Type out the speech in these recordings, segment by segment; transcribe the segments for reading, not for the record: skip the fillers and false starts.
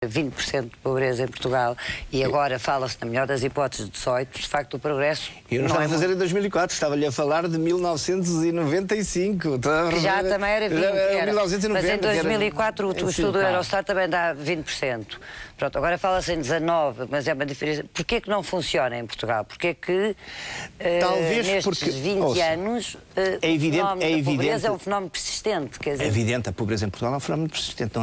20% de pobreza em Portugal e agora fala-se, na melhor das hipóteses, de 18%, de facto o progresso... Eu não estava a fazer em 2004, estava-lhe a falar de 1995. Que já também era 20%. Era 1990, mas em 2004 o estudo do Eurostat também dá 20%. Pronto, agora fala-se em 19%, mas é uma diferença. Porquê que não funciona em Portugal? Porquê que talvez nestes 20 anos é evidente, a pobreza é um fenómeno persistente? Quer dizer, é evidente, a pobreza em Portugal é um fenómeno persistente.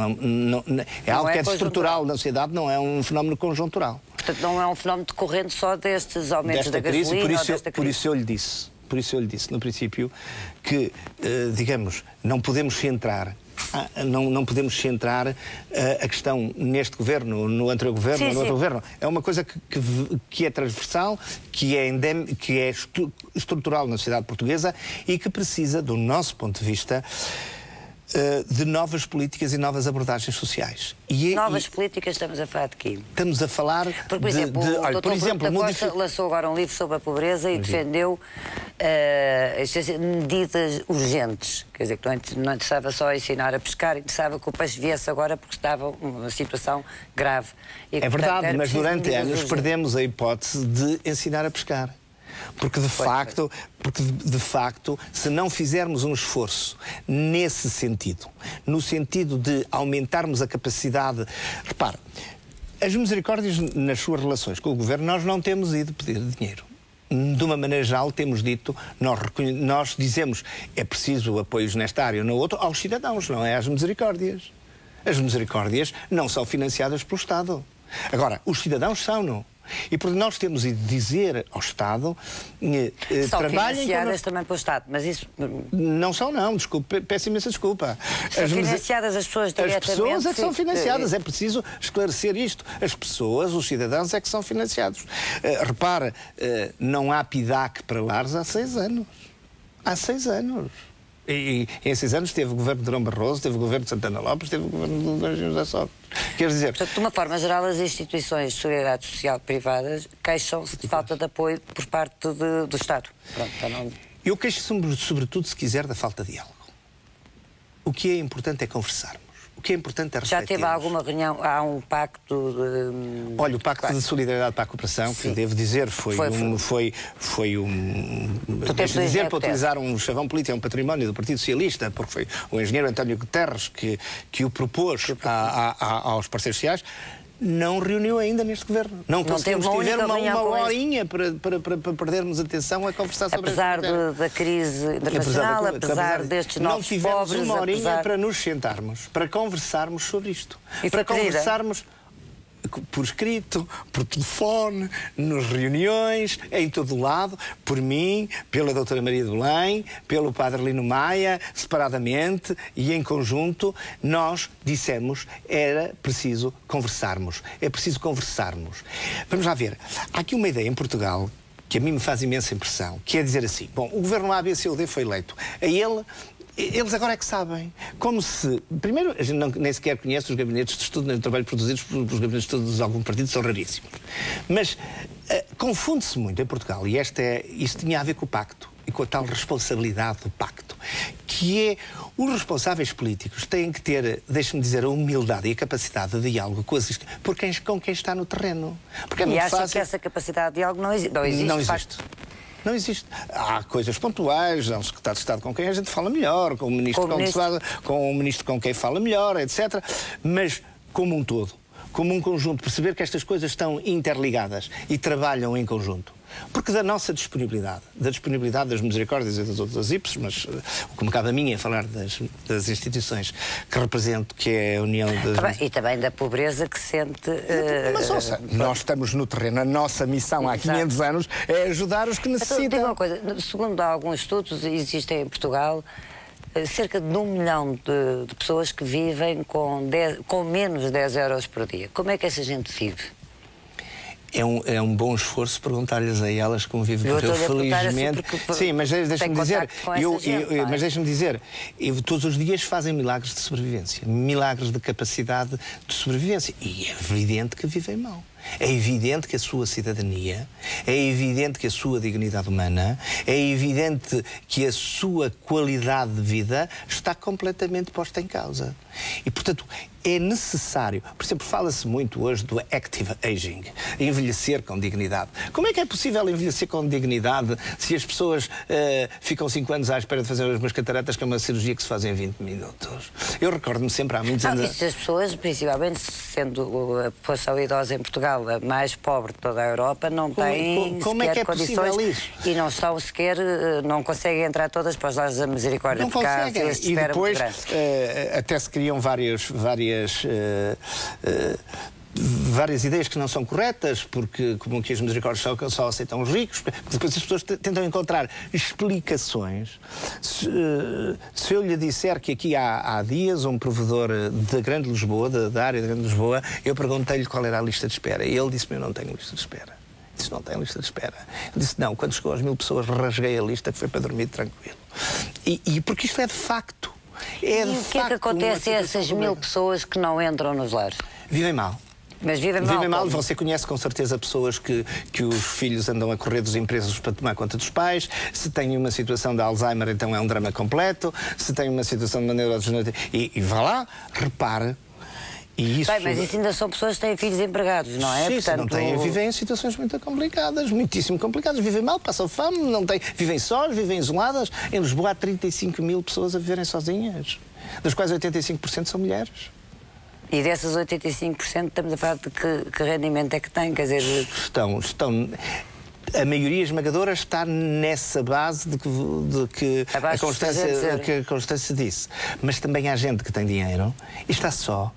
É algo que é estrutural na sociedade, não é um fenómeno conjuntural. Portanto, não é um fenómeno decorrente só destes aumentos da gasolina ou desta crise. Por isso eu lhe disse no princípio que, digamos, não podemos centrar a questão neste governo, no anterior governo, no outro governo. É uma coisa que é transversal, que é estrutural na sociedade portuguesa e que precisa, do nosso ponto de vista, de novas políticas e novas abordagens sociais. Novas políticas, estamos a falar de quê? Estamos a falar por exemplo, o Dr. Bruno da Costa lançou agora um livro sobre a pobreza e defendeu medidas urgentes. Quer dizer, que não interessava só ensinar a pescar, interessava que o peixe viesse agora porque estava numa situação grave. E, é verdade, mas durante anos perdemos a hipótese de ensinar a pescar. Porque de facto, se não fizermos um esforço nesse sentido, no sentido de aumentarmos a capacidade... Repare, as misericórdias nas suas relações com o governo, nós não temos ido pedir dinheiro. De uma maneira geral, temos dito, nós dizemos, é preciso apoios nesta área ou na outra, aos cidadãos, não é às misericórdias. As misericórdias não são financiadas pelo Estado. Agora, os cidadãos são-no. E porque nós temos de dizer ao Estado são trabalhem financiadas também pelo Estado, mas isso... Não são, não, desculpe, peço imensa desculpa. São financiadas as pessoas diretamente... As pessoas é que são financiadas, é preciso esclarecer isto. As pessoas, os cidadãos é que são financiados. Repara, não há PIDAC para lares há 6 anos. Há 6 anos. E em 6 anos teve o governo de Durão Barroso, teve o governo de Santana Lopes, teve o governo de José Sócrates. Quer dizer... Portanto, de uma forma geral, as instituições de solidariedade social privadas queixam-se de falta de apoio por parte do Estado. Pronto, não... Eu queixo-me, sobretudo, se quiser, da falta de diálogo. O que é importante é conversarmos. O que é importante é refletirmos. Já teve alguma reunião? Há um pacto de... Olha, o Pacto de Solidariedade para a Cooperação, que devo dizer, foi deixa-me dizer, para utilizar um chavão político, é um património do Partido Socialista, porque foi o engenheiro António Guterres que o propôs aos parceiros sociais. Não reuniu ainda neste governo. Não conseguimos ter uma horinha para perdermos atenção a conversar sobre isso. Apesar da crise internacional, apesar destes novos pobres... Não tivemos uma horinha para nos sentarmos, para conversarmos sobre isto. Para conversarmos por escrito, por telefone, nas reuniões, em todo o lado, por mim, pela doutora Maria de Belém, pelo padre Lino Maia, separadamente e em conjunto, nós dissemos era preciso conversarmos. É preciso conversarmos. Vamos lá ver. Há aqui uma ideia em Portugal que a mim me faz imensa impressão, que é dizer assim, bom, o governo ABCD foi eleito. Eles agora é que sabem. Como se... Primeiro, a gente nem sequer conhece os gabinetes de estudo, nem o trabalho produzidos pelos gabinetes de estudo de algum partido, são raríssimos. Mas confunde-se muito em Portugal, e isto tinha a ver com o pacto, e com a tal responsabilidade do pacto, que é... Os responsáveis políticos têm que ter, deixe-me dizer, a humildade e a capacidade de diálogo com quem está no terreno. Porque é muito fácil... que essa capacidade de diálogo não existe? Não existe. Não existe. Há coisas pontuais, há um secretário de Estado com quem a gente fala melhor, com o ministro com o ministro com quem fala melhor, etc. Mas, como um todo, como um conjunto, perceber que estas coisas estão interligadas e trabalham em conjunto. Porque da nossa disponibilidade, das misericórdias e das outras IPs, mas o que me cabe a mim é falar das instituições que represento, que é a União das... E também da pobreza que sente... Mas, ouça, nós estamos no terreno, a nossa missão há 500 anos é ajudar os que necessitam. Diga uma coisa, segundo alguns estudos, existem em Portugal cerca de 1 milhão de pessoas que vivem com menos de 10 euros por dia. Como é que essa gente vive? É um bom esforço perguntar-lhes a elas como vivem, porque eu felizmente... Sim, mas deixa-me dizer, mas deixa-me dizer, todos os dias fazem milagres de sobrevivência, milagres de capacidade de sobrevivência, e é evidente que vivem mal. É evidente que a sua cidadania, é evidente que a sua dignidade humana, é evidente que a sua qualidade de vida está completamente posta em causa. E, portanto, é necessário... Por exemplo, fala-se muito hoje do active aging, envelhecer com dignidade. Como é que é possível envelhecer com dignidade se as pessoas ficam 5 anos à espera de fazer as mesmas cataratas, que é uma cirurgia que se faz em 20 minutos? Eu recordo-me sempre há muitos anos... Isso as pessoas, principalmente sendo a população idosa em Portugal a mais pobre de toda a Europa, não têm sequer condições e não estão sequer, não conseguem entrar todas para os lares da misericórdia. Não conseguem. E depois até se criam várias ideias que não são corretas, porque como que as misericórdias só aceitam os ricos, depois as pessoas tentam encontrar explicações. Se eu lhe disser que aqui há dias um provedor da Grande Lisboa, da área da Grande Lisboa, eu perguntei-lhe qual era a lista de espera e ele disse-me: eu não tenho lista de espera. Disse: não tem lista de espera. Eu disse: não, quando chegou às 1000 pessoas rasguei a lista, que foi para dormir tranquilo. E porque isto é de facto. E o que é que acontece a essas 1000 pessoas que não entram nos lares? Vivem mal. Mas vivem mal. Vivem mal. Você conhece com certeza pessoas que os filhos andam a correr dos empresas para tomar conta dos pais. Se tem uma situação de Alzheimer, então é um drama completo. Se tem uma situação de neurodegenerativa... E vá lá, repare. E isso... Bem, mas isso ainda são pessoas que têm filhos empregados, não é? Sim, portanto... não têm, vivem em situações muito complicadas, muitíssimo complicadas. Vivem mal, passam fome, não têm, vivem sós, vivem isoladas. Em Lisboa há 35 mil pessoas a viverem sozinhas, das quais 85% são mulheres. E dessas 85% estamos a falar de que rendimento é que têm? Quer dizer... A maioria esmagadora está nessa base de que a Constância disse. Mas também há gente que tem dinheiro e está só.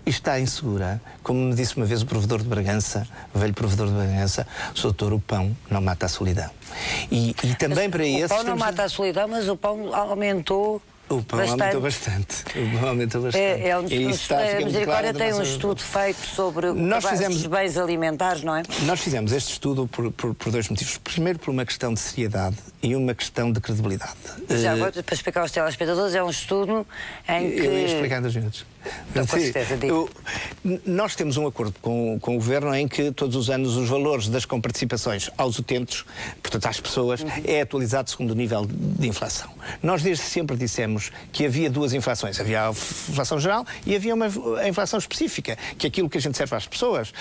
E está insegura. Como me disse uma vez o provedor de Bragança, o velho provedor de Bragança: doutor, o pão não mata a solidão. E também para esse... O pão não mata a solidão, mas o pão aumentou... O pão aumentou bastante. O pão aumentou bastante. A Misericórdia tem um estudo feito sobre os bens alimentares, não é? Nós fizemos este estudo por dois motivos. Primeiro, por uma questão de seriedade e uma questão de credibilidade. Já agora, para explicar aos telespectadores, é um estudo em que... Eu ia explicar em 2 minutos. Então, com certeza, digo. Nós temos um acordo com o Governo em que todos os anos os valores das comparticipações aos utentes, portanto às pessoas, é atualizado segundo o nível de inflação. Nós desde sempre dissemos que havia 2 inflações. Havia a inflação geral e havia a inflação específica, que é aquilo que a gente serve às pessoas,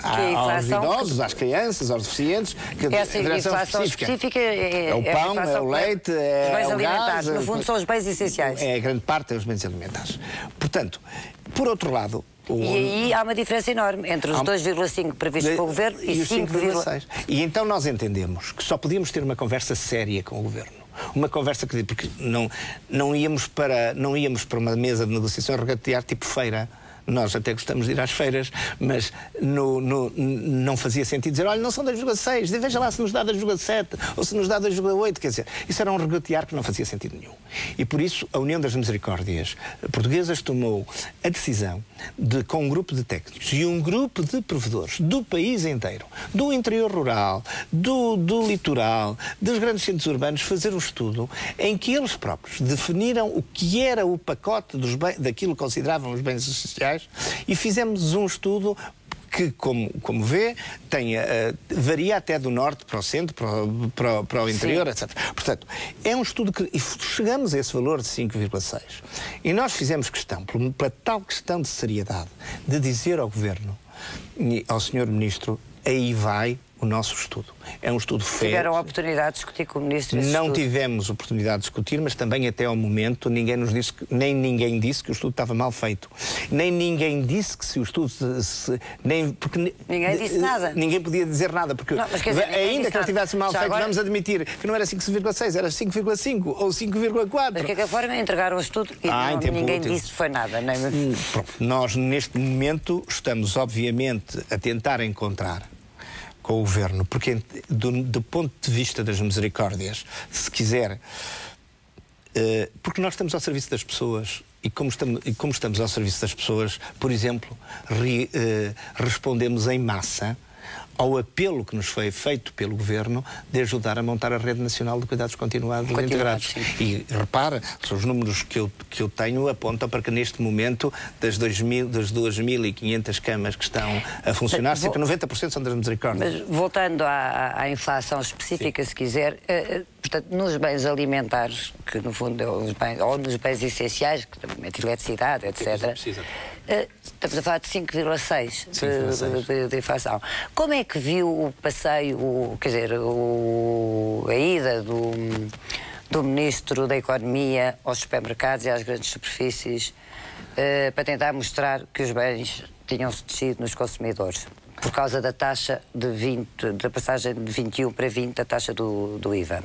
aos idosos, às crianças, aos deficientes. Essa inflação específica é o pão, é o leite, é o gás. No fundo são os bens essenciais. É a grande parte dos bens alimentares. Portanto, por outro lado... E aí há uma diferença enorme entre os 2,5 previstos pelo Governo e 5,6. E então nós entendemos que só podíamos ter uma conversa séria com o Governo. Uma conversa que... Porque não íamos para uma mesa de negociação regatear tipo feira. Nós até gostamos de ir às feiras, mas não fazia sentido dizer: olha, não são 2,6, veja lá se nos dá 2,7 ou se nos dá 2,8. Quer dizer, isso era um regatear que não fazia sentido nenhum. E por isso a União das Misericórdias Portuguesas tomou a decisão de, com um grupo de técnicos e um grupo de provedores do país inteiro, do interior rural, do litoral, dos grandes centros urbanos, fazer um estudo em que eles próprios definiram o que era o pacote daquilo que consideravam os bens essenciais. E fizemos um estudo que, como vê, varia até do norte para o centro, para o interior, etc. Portanto, é um estudo que... E chegamos a esse valor de 5,6. E nós fizemos questão, pela tal questão de seriedade, de dizer ao Governo e ao Sr. Ministro: aí vai o nosso estudo. É um estudo feito. Tiveram a oportunidade de discutir com o Ministro esse Não estudo? tivemos oportunidade de discutir, mas também até ao momento nem ninguém disse que o estudo estava mal feito. Nem ninguém disse que se o estudo... Ninguém disse nada. Ninguém podia dizer nada, porque não, dizer, ainda que ele tivesse mal feito, agora... vamos admitir que não era 5,6, era 5,5 ou 5,4. Mas de qualquer forma entregaram o estudo e ninguém disse foi nada. Nem... Nós, neste momento, estamos obviamente a tentar encontrar com o Governo, porque do ponto de vista das misericórdias, se quiser, porque nós estamos ao serviço das pessoas e como estamos ao serviço das pessoas, por exemplo, respondemos em massa ao apelo que nos foi feito pelo Governo de ajudar a montar a Rede Nacional de Cuidados Continuados Integrados. Sim. E repara, os números que eu tenho apontam para que neste momento das 2.500 camas que estão a funcionar, cerca de 90% são das Misericórdias. Mas voltando à inflação específica, sim, se quiser, portanto, nos bens alimentares, que no fundo ou nos bens essenciais, que também eletricidade, etc., estamos a falar de 5,6% de inflação. Como é que viu o passeio, quer dizer, a ida do Ministro da Economia aos supermercados e às grandes superfícies para tentar mostrar que os bens tinham-se descido nos consumidores por causa da taxa da passagem de 21 para 20 da taxa do IVA?